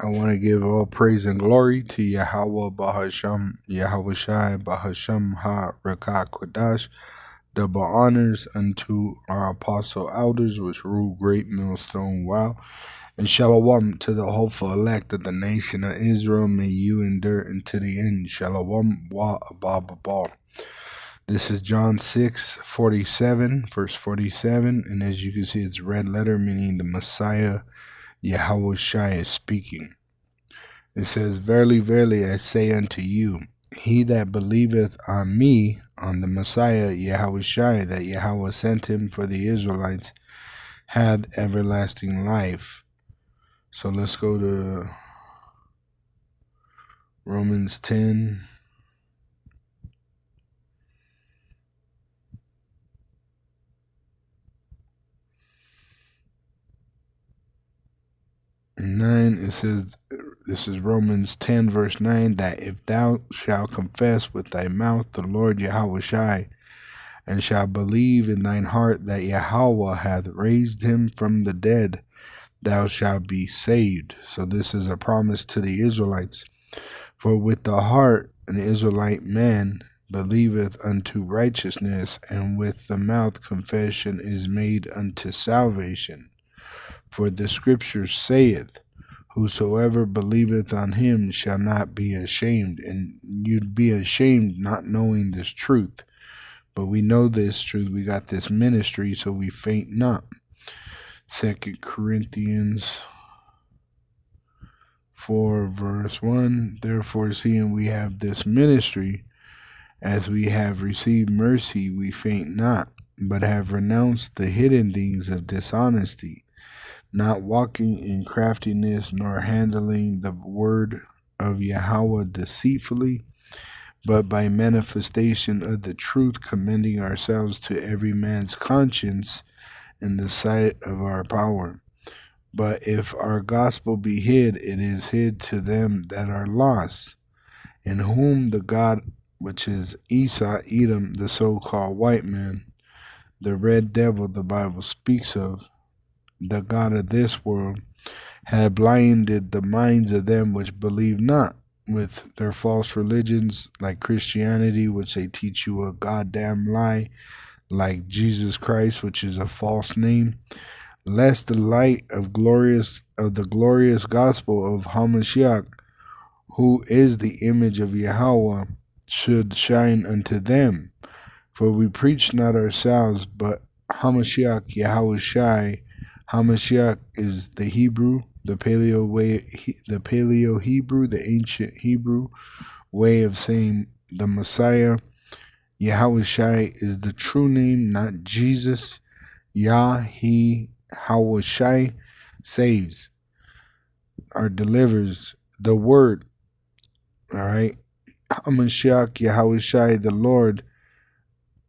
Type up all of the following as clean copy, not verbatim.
I want to give all praise and glory to Yahweh Bahasham, Yahweh Shai Bahasham Ha Rakah Kodash. Double honors unto our apostle elders, which rule Great Millstone Wow. And shalom to the hopeful elect of the nation of Israel. May you endure unto the end. Shalom wa abababal. This is John 6:47, verse 47. And as you can see, it's red letter, meaning the Messiah, Yahweh Shai, is speaking. It says, Verily, verily, I say unto you, he that believeth on me, on the Messiah, Yahweh Shai, that Yahweh sent him for the Israelites, hath everlasting life. So let's go to Romans 10. And 9, it says, this is Romans 10, verse 9, that if thou shalt confess with thy mouth the Lord Yahweh Shai, and shalt believe in thine heart that Yahweh hath raised him from the dead, thou shalt be saved. So this is a promise to the Israelites. For with the heart an Israelite man believeth unto righteousness, and with the mouth confession is made unto salvation. For the scripture saith, whosoever believeth on him shall not be ashamed. And you'd be ashamed not knowing this truth. But we know this truth. We got this ministry, so we faint not. 2 Corinthians 4, verse 1. Therefore, seeing we have this ministry, as we have received mercy, we faint not, but have renounced the hidden things of dishonesty, not walking in craftiness, nor handling the word of Yahweh deceitfully, but by manifestation of the truth, commending ourselves to every man's conscience in the sight of our power. But if our gospel be hid, it is hid to them that are lost, in whom the God, which is Esau, Edom, the so-called white man, the red devil the Bible speaks of, the God of this world, had blinded the minds of them which believe not, with their false religions like Christianity, which they teach you a goddamn lie, like Jesus Christ, which is a false name, lest the light of the glorious gospel of Hamashiach, who is the image of Yahweh, should shine unto them. For we preach not ourselves, but Hamashiach Yahweh Shai. Hamashiach is the Hebrew, the Paleo Hebrew, the ancient Hebrew way of saying the Messiah. Yahweh Shai is the true name, not Jesus. Yahweh Shai saves or delivers the word. All right. Hamashiach Yahweh Shai, the Lord,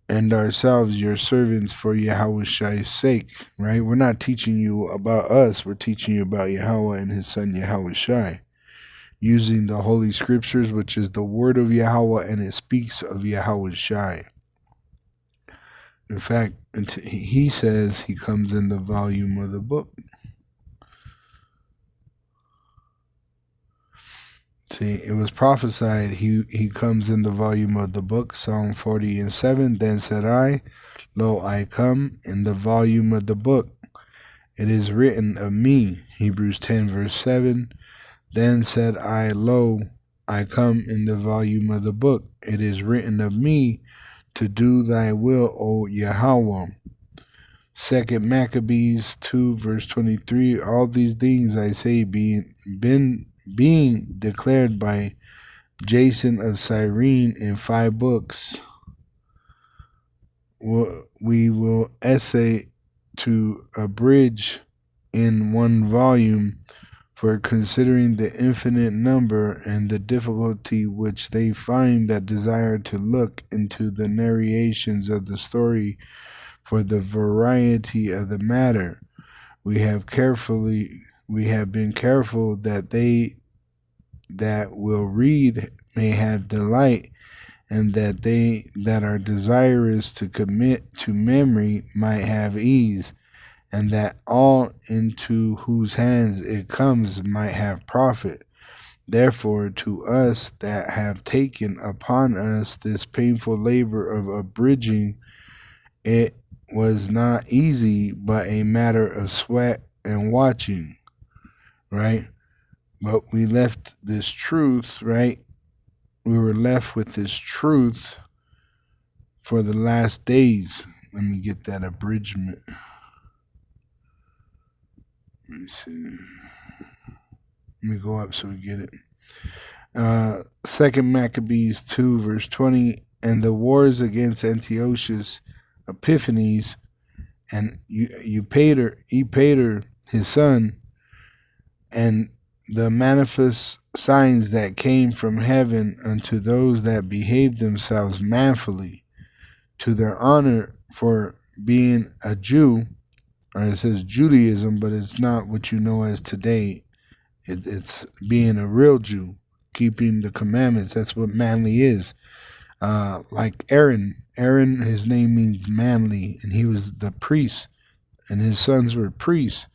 and ourselves your servants for Yahweh Shai's sake, right? We're not teaching you about us. We're teaching you about Yahweh and his son Yahweh Shai, using the Holy Scriptures, which is the word of Yahweh, and it speaks of Yahweh Shai. In fact, he says he comes in the volume of the book. See, it was prophesied he comes in the volume of the book, Psalm 40:7. Then said I, Lo, I come in the volume of the book. It is written of me, Hebrews 10, verse 7. Then said I, Lo, I come in the volume of the book. It is written of me to do thy will, O Yahweh. 2 Maccabees 2, verse 23. All these things I say being declared by Jason of Cyrene in 5 books, we will essay to abridge in 1 volume, for considering the infinite number and the difficulty which they find that desire to look into the narrations of the story, for the variety of the matter, we have been careful that they that will read may have delight, and that they that are desirous to commit to memory might have ease. and that all into whose hands it comes might have profit. Therefore, to us that have taken upon us this painful labor of abridging it was not easy, but a matter of sweat and watching, right? But we left this truth, right? We were left with this truth for the last days. Let me get that abridgment. Let me see. Let me go up so we get it. Second Maccabees 2, verse 20. And the wars against Antiochus Epiphanes and Epater, his son, and the manifest signs that came from heaven unto those that behaved themselves manfully, to their honor for being a Jew, or it says Judaism, but it's not what you know as today. It's being a real Jew, keeping the commandments. That's what manly is. Like Aaron. Aaron, his name means manly, and he was the priest, and his sons were priests.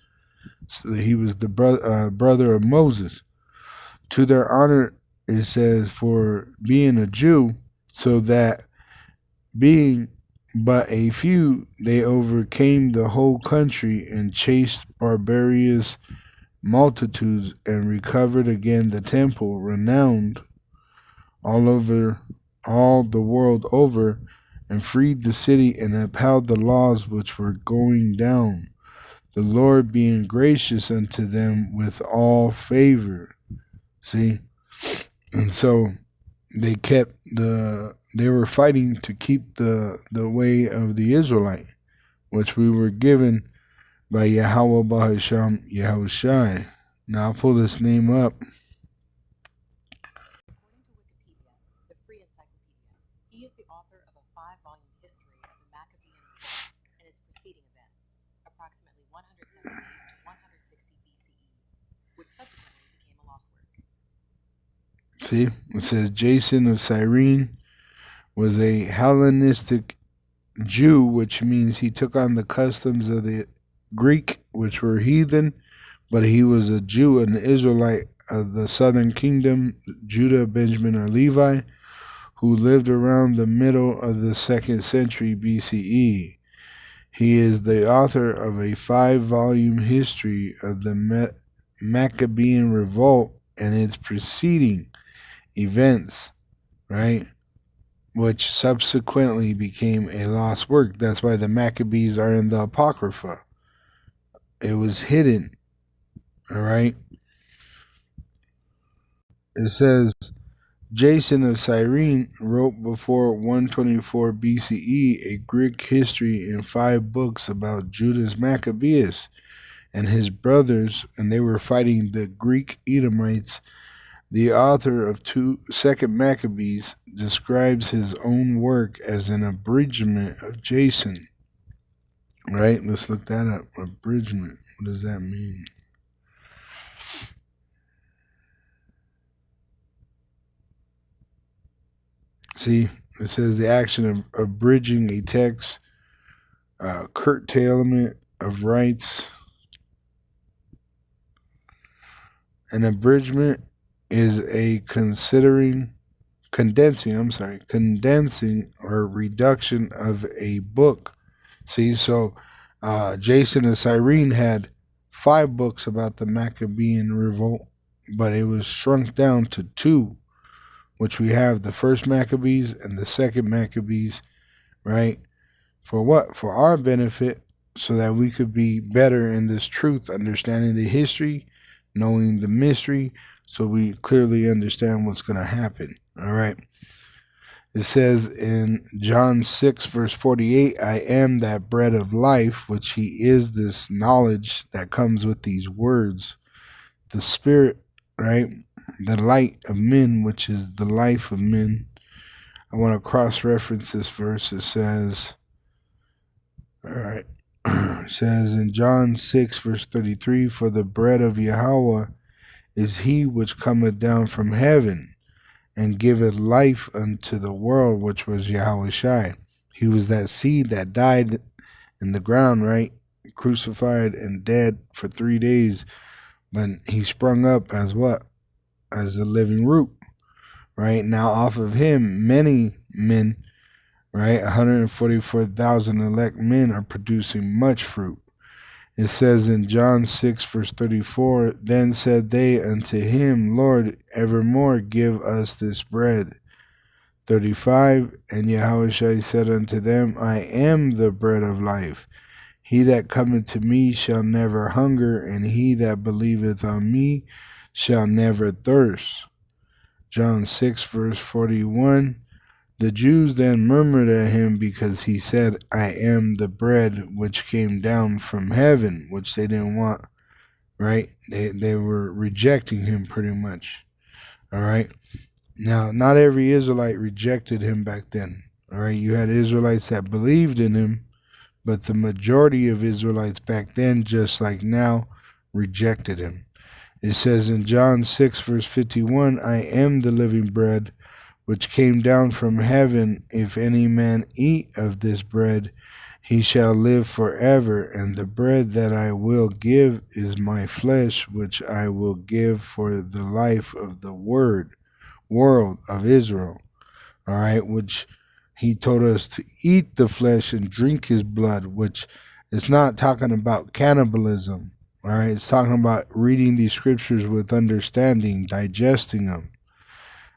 So he was the brother of Moses. To their honor, it says, for being a Jew, so that being but a few, they overcame the whole country and chased barbarous multitudes and recovered again the temple, renowned all the world over, and freed the city and upheld the laws which were going down, the Lord being gracious unto them with all favor. See? And so they were fighting to keep the way of the Israelite, which we were given by Yahweh Bahasham Yahushai. Now I'll pull this name up. See, it says Jason of Cyrene was a Hellenistic Jew, which means he took on the customs of the Greek, which were heathen, but he was a Jew, an Israelite of the southern kingdom, Judah, Benjamin, or Levi, who lived around the middle of the 2nd century BCE. He is the author of a 5-volume history of the Maccabean revolt and its preceding events, right? Which subsequently became a lost work. That's why the Maccabees are in the Apocrypha. It was hidden, all right? It says, Jason of Cyrene wrote before 124 BCE a Greek history in 5 books about Judas Maccabeus and his brothers, and they were fighting the Greek Edomites. The author of 2nd Maccabees describes his own work as an abridgment of Jason. Right? Let's look that up. Abridgment. What does that mean? See, it says the action of abridging a text, curtailment of rights. An abridgment is a condensing or reduction of a book. See, so Jason of Cyrene had 5 books about the Maccabean revolt, but it was shrunk down to 2, which we have the 1st Maccabees and the 2nd Maccabees, right? For what? For our benefit, so that we could be better in this truth, understanding the history, knowing the mystery, so we clearly understand what's going to happen. All right. It says in John 6, verse 48, I am that bread of life, which he is this knowledge that comes with these words. The spirit, right? The light of men, which is the life of men. I want to cross-reference this verse. It says, all right. It says in John 6, verse 33, for the bread of Yahweh is he which cometh down from heaven, and giveth life unto the world, which was Yahushai. He was that seed that died in the ground, right? crucified and dead for 3 days, but he sprung up as what? As a living root, right? Now off of him, many men, right? 144,000 elect men are producing much fruit. It says in John 6, verse 34, Then said they unto him, Lord, evermore give us this bread. 35, And Yahushua said unto them, I am the bread of life. He that cometh to me shall never hunger, and he that believeth on me shall never thirst. John 6, verse 41, The Jews then murmured at him because he said, I am the bread which came down from heaven, which they didn't want, right? They were rejecting him pretty much, all right? Now, not every Israelite rejected him back then, all right? You had Israelites that believed in him, but the majority of Israelites back then, just like now, rejected him. It says in John 6, verse 51, I am the living bread which came down from heaven. If any man eat of this bread, he shall live forever. And the bread that I will give is my flesh, which I will give for the life of the world of Israel. All right, which he told us to eat the flesh and drink his blood, which is not talking about cannibalism. All right, it's talking about reading these scriptures with understanding, digesting them.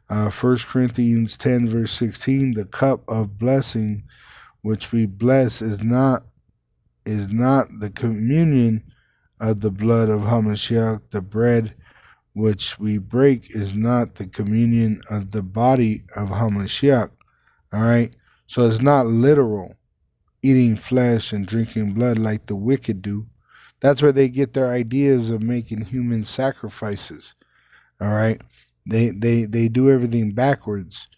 1 Corinthians 10, verse 16, the cup of blessing which we bless is not the communion of the blood of Hamashiach. The bread which we break is not the communion of the body of Hamashiach. All right, so it's not literal eating flesh and drinking blood like the wicked do. That's where they get their ideas of making human sacrifices. All right. They do everything backwards,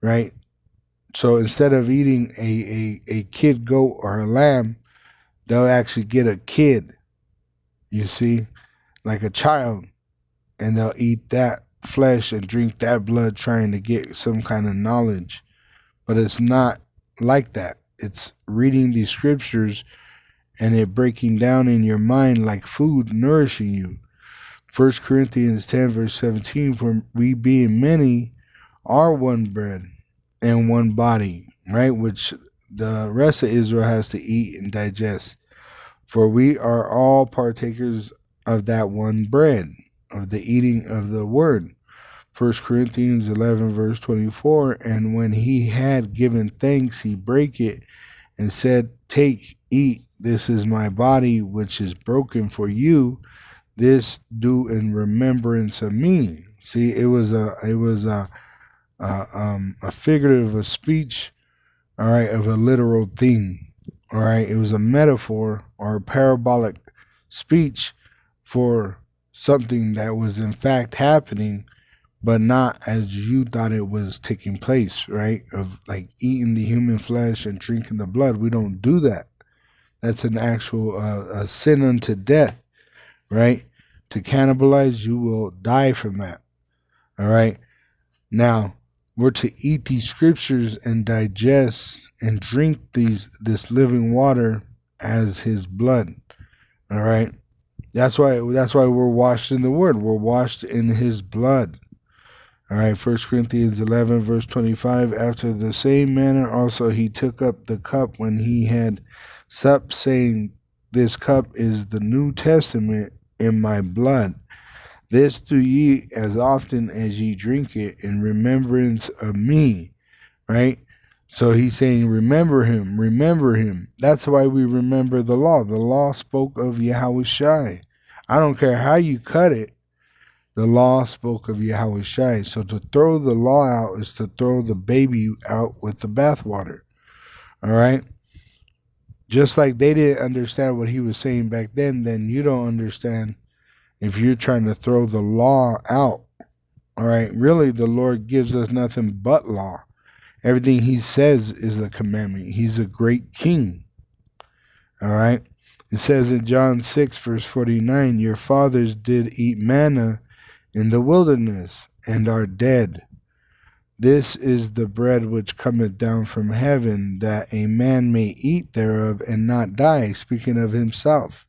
right? So instead of eating a kid goat or a lamb, they'll actually get a kid, you see, like a child, and they'll eat that flesh and drink that blood trying to get some kind of knowledge. But it's not like that. It's reading these scriptures and it breaking down in your mind like food, nourishing you. 1 Corinthians 10, verse 17, For we being many are one bread and one body, right? Which the rest of Israel has to eat and digest. For we are all partakers of that one bread, of the eating of the word. 1 Corinthians 11, verse 24, And when he had given thanks, he brake it and said, Take, eat, this is my body, which is broken for you. This do in remembrance of me. See, it was a figurative of speech, all right, of a literal thing, all right. It was a metaphor or a parabolic speech for something that was in fact happening, but not as you thought it was taking place, right? Of like eating the human flesh and drinking the blood. We don't do that. That's an actual a sin unto death, right? To cannibalize, you will die from that. All right. Now, we're to eat these scriptures and digest and drink this living water as his blood. All right. That's why we're washed in the word. We're washed in his blood. All right. 1 Corinthians 11, verse 25. After the same manner also he took up the cup when he had supped, saying, This cup is the New Testament in my blood. This do ye as often as ye drink it in remembrance of me. Right? So he's saying, remember him, remember him. That's why we remember the law. The law spoke of Yahushua. I don't care how you cut it. The law spoke of Yahushua. So to throw the law out is to throw the baby out with the bathwater. All right? Just like they didn't understand what he was saying back then you don't understand if you're trying to throw the law out. All right? Really, the Lord gives us nothing but law. Everything he says is a commandment. He's a great king. All right? It says in John 6, verse 49, Your fathers did eat manna in the wilderness and are dead. This is the bread which cometh down from heaven, that a man may eat thereof and not die, speaking of himself.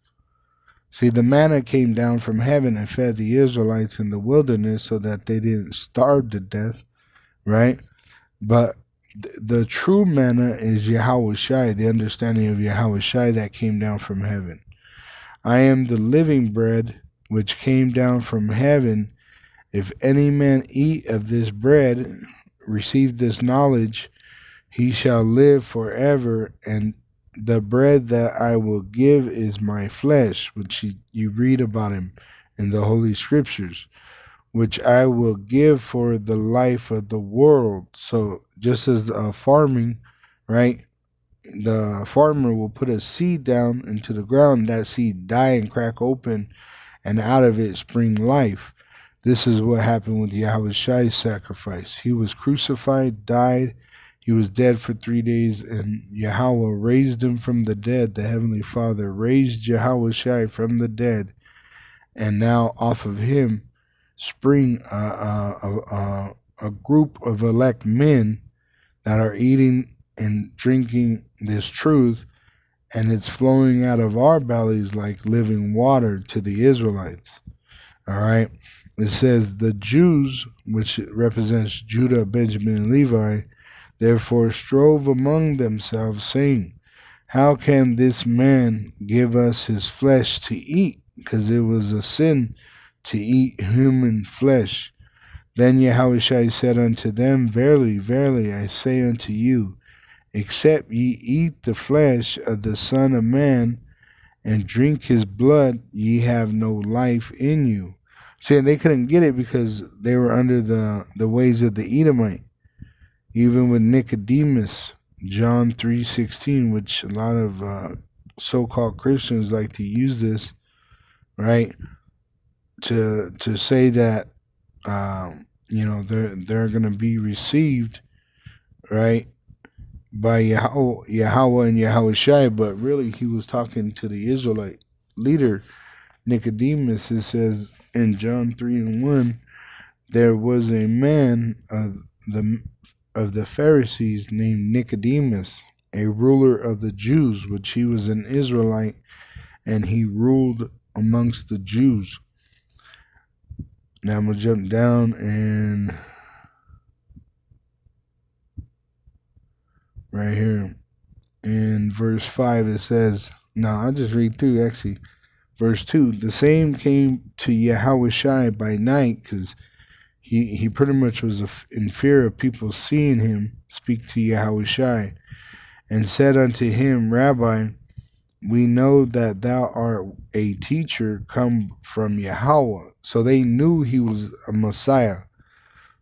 See, the manna came down from heaven and fed the Israelites in the wilderness so that they didn't starve to death, right? But the true manna is Yahushai, the understanding of Yahushai that came down from heaven. I am the living bread which came down from heaven. If any man eat of this bread, receive this knowledge, he shall live forever. And the bread that I will give is my flesh, which you read about him in the Holy Scriptures, which I will give for the life of the world. So just as farming, right? The farmer will put a seed down into the ground, that seed die and crack open, and out of it spring life. This is what happened with Yahushai's sacrifice. He was crucified, died, he was dead for 3 days, and Yahweh raised him from the dead. The Heavenly Father raised Yahushai from the dead, and now off of him spring a group of elect men that are eating and drinking this truth, and it's flowing out of our bellies like living water to the Israelites. All right. It says the Jews, which represents Judah, Benjamin, and Levi, therefore strove among themselves, saying, how can this man give us his flesh to eat? Because it was a sin to eat human flesh. Then Yahushua said unto them, verily, verily, I say unto you, except ye eat the flesh of the Son of Man and drink his blood, ye have no life in you. See, they couldn't get it because they were under the ways of the Edomite. Even with Nicodemus, John 3:16, which a lot of so-called Christians like to use this, right, to say that they're going to be received, right, by Yahweh and Yahushai, but really he was talking to the Israelite leader Nicodemus. It says in John 3:1, there was a man of the Pharisees named Nicodemus, a ruler of the Jews, which he was an Israelite, and he ruled amongst the Jews. Now I'm going to jump down and right here in verse 5 it says, now I'll just read through actually. Verse 2, the same came to Yahushai by night, because he pretty much was in fear of people seeing him speak to Yahushai, and said unto him, Rabbi, we know that thou art a teacher come from Yahweh. So they knew he was a Messiah.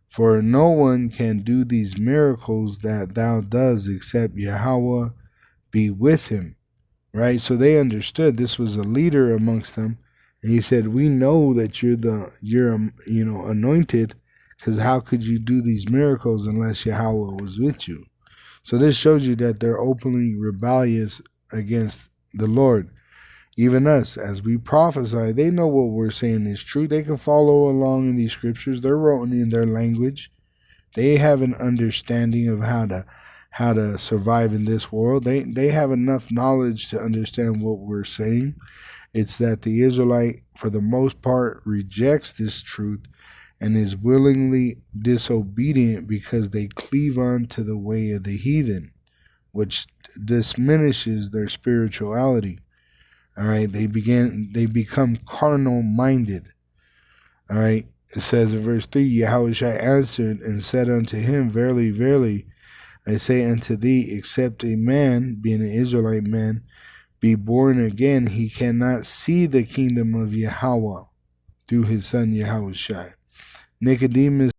For no one can do these miracles that thou does except Yahweh be with him. Right? So they understood this was a leader amongst them. And he said, we know that you're anointed, because how could you do these miracles unless Yahweh was with you? So this shows you that they're openly rebellious against the Lord. Even us, as we prophesy, they know what we're saying is true. They can follow along in these scriptures. They're written in their language. They have an understanding of how to survive in this world. They have enough knowledge to understand what we're saying. It's that the Israelite, for the most part, rejects this truth and is willingly disobedient because they cleave on to the way of the heathen, which diminishes their spirituality. All right, they become carnal minded. All right, it says in verse 3, Yahushua answered and said unto him, verily, verily, I say unto thee, except a man, being an Israelite man, be born again, he cannot see the kingdom of Yahweh through his son Yahushua. Nicodemus